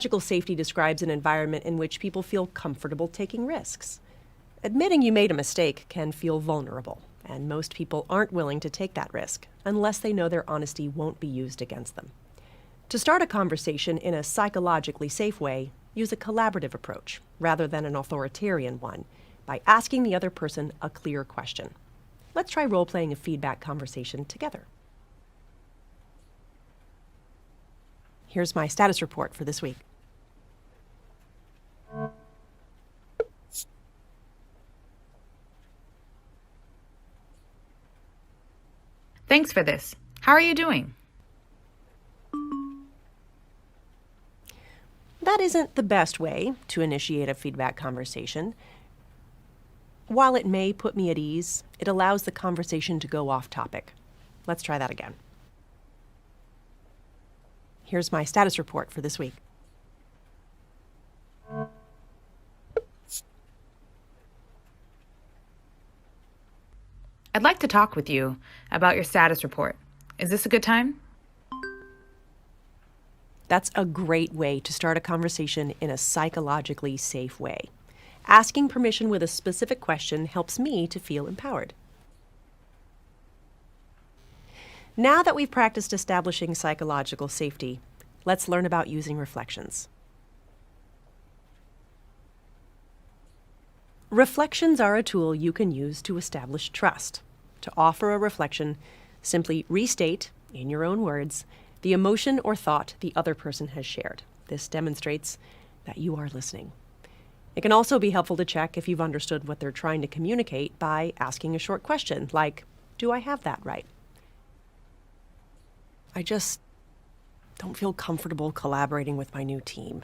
Psychological safety describes an environment in which people feel comfortable taking risks. Admitting you made a mistake can feel vulnerable, and most people aren't willing to take that risk unless they know their honesty won't be used against them. To start a conversation in a psychologically safe way, use a collaborative approach rather than an authoritarian one by asking the other person a clear question. Let's try role-playing a feedback conversation together. Here's my status report for this week. Thanks for this. How are you doing? That isn't the best way to initiate a feedback conversation. While it may put me at ease, it allows the conversation to go off topic. Let's try that again. Here's my status report for this week. I'd like to talk with you about your status report. Is this a good time? That's a great way to start a conversation in a psychologically safe way. Asking permission with a specific question helps me to feel empowered. Now that we've practiced establishing psychological safety, let's learn about using reflections. Reflections are a tool you can use to establish trust. To offer a reflection, simply restate, in your own words, the emotion or thought the other person has shared. This demonstrates that you are listening. It can also be helpful to check if you've understood what they're trying to communicate by asking a short question like, "Do I have that right?" "I just don't feel comfortable collaborating with my new team."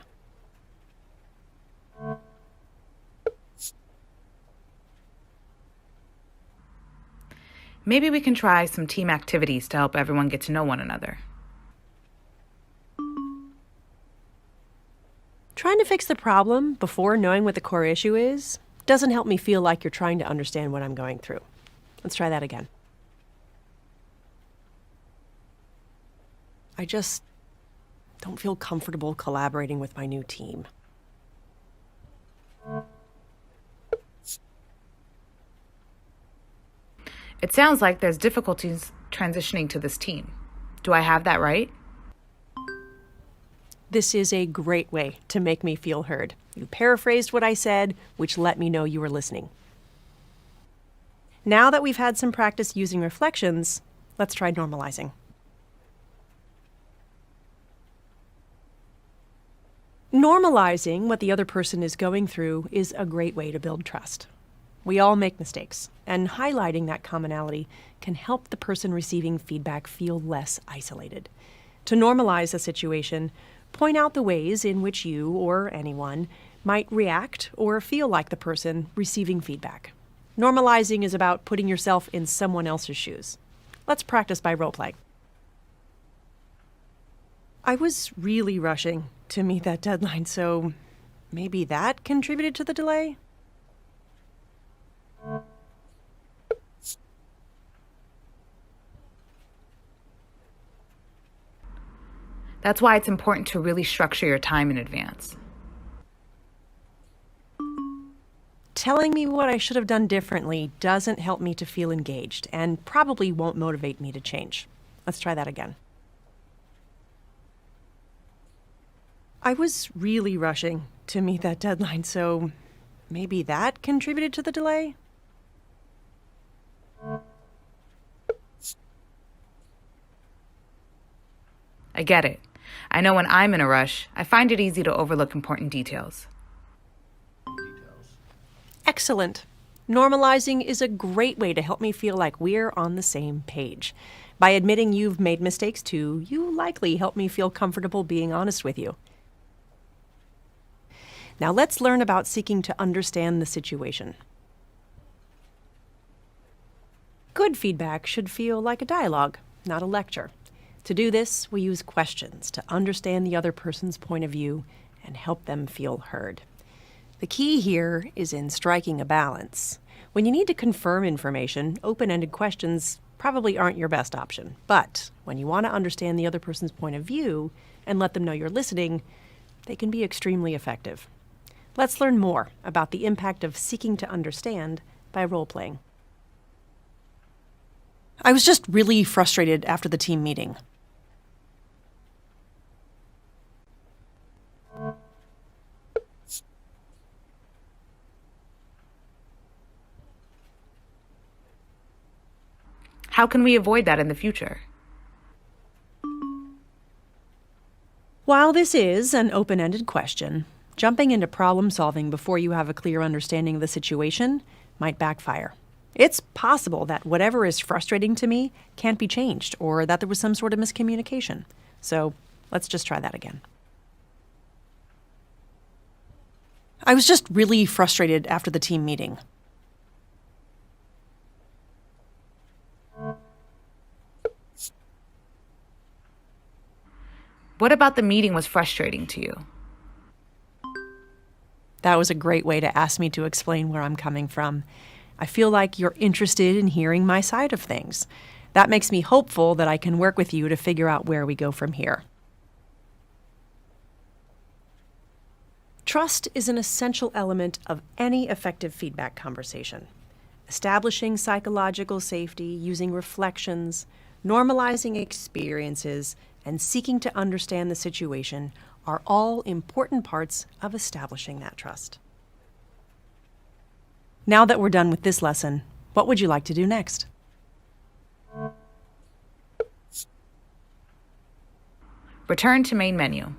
Maybe we can try some team activities to help everyone get to know one another. Trying to fix the problem before knowing what the core issue is doesn't help me feel like you're trying to understand what I'm going through. Let's try that again. "I just don't feel comfortable collaborating with my new team." It sounds like there's difficulties transitioning to this team. Do I have that right? This is a great way to make me feel heard. You paraphrased what I said, which let me know you were listening. Now that we've had some practice using reflections, let's try normalizing. Normalizing what the other person is going through is a great way to build trust. We all make mistakes, and highlighting that commonality can help the person receiving feedback feel less isolated. To normalize a situation, point out the ways in which you or anyone might react or feel like the person receiving feedback. Normalizing is about putting yourself in someone else's shoes. Let's practice by role-playing. "I was really rushing to meet that deadline, so maybe that contributed to the delay?" That's why it's important to really structure your time in advance. Telling me what I should have done differently doesn't help me to feel engaged and probably won't motivate me to change. Let's try that again. "I was really rushing to meet that deadline, so maybe that contributed to the delay?" I get it. I know when I'm in a rush, I find it easy to overlook important details. Excellent. Normalizing is a great way to help me feel like we're on the same page. By admitting you've made mistakes too, you likely help me feel comfortable being honest with you. Now let's learn about seeking to understand the situation. Good feedback should feel like a dialogue, not a lecture. To do this, we use questions to understand the other person's point of view and help them feel heard. The key here is in striking a balance. When you need to confirm information, open-ended questions probably aren't your best option. But when you want to understand the other person's point of view and let them know you're listening, they can be extremely effective. Let's learn more about the impact of seeking to understand by role-playing. I was just really frustrated after the team meeting. How can we avoid that in the future? While this is an open-ended question, jumping into problem solving before you have a clear understanding of the situation might backfire. It's possible that whatever is frustrating to me can't be changed, or that there was some sort of miscommunication. So let's just try that again. I was just really frustrated after the team meeting. What about the meeting was frustrating to you? That was a great way to ask me to explain where I'm coming from. I feel like you're interested in hearing my side of things. That makes me hopeful that I can work with you to figure out where we go from here. Trust is an essential element of any effective feedback conversation. Establishing psychological safety using reflections, normalizing experiences, and seeking to understand the situation are all important parts of establishing that trust. Now that we're done with this lesson, what would you like to do next? Return to main menu.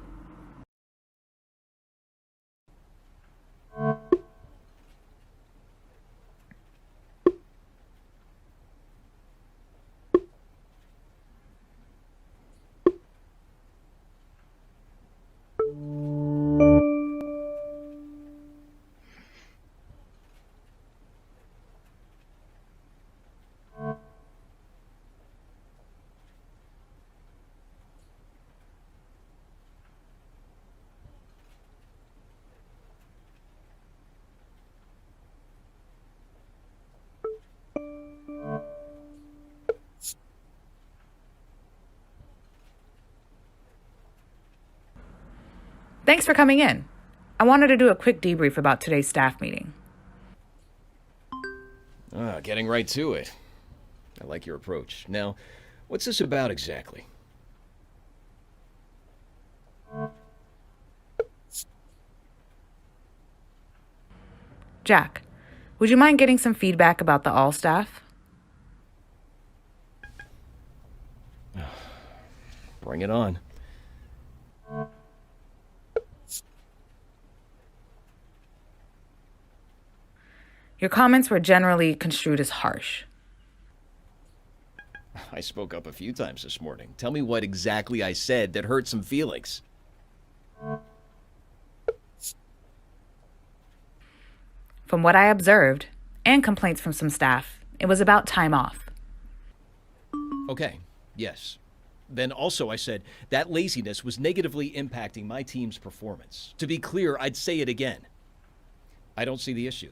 Thanks for coming in. I wanted to do a quick debrief about today's staff meeting. Getting right to it. I like your approach. Now, what's this about exactly? Jack, would you mind getting some feedback about the all staff? Bring it on. Your comments were generally construed as harsh. I spoke up a few times this morning. Tell me what exactly I said that hurt some feelings. From what I observed, and complaints from some staff, it was about time off. Okay, yes. Then also I said that laziness was negatively impacting my team's performance. To be clear, I'd say it again. I don't see the issue.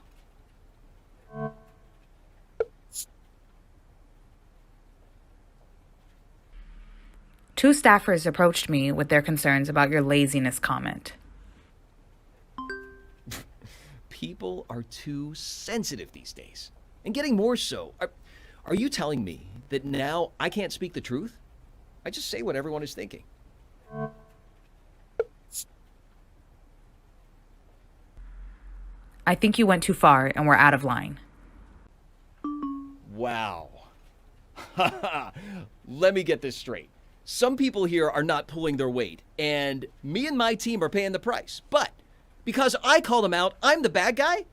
Two staffers approached me with their concerns about your laziness comment. People are too sensitive these days, and getting more so. Are you telling me that now I can't speak the truth? I just say what everyone is thinking. I think you went too far and were out of line. Wow. Let me get this straight. Some people here are not pulling their weight, and me and my team are paying the price. But because I call them out, I'm the bad guy?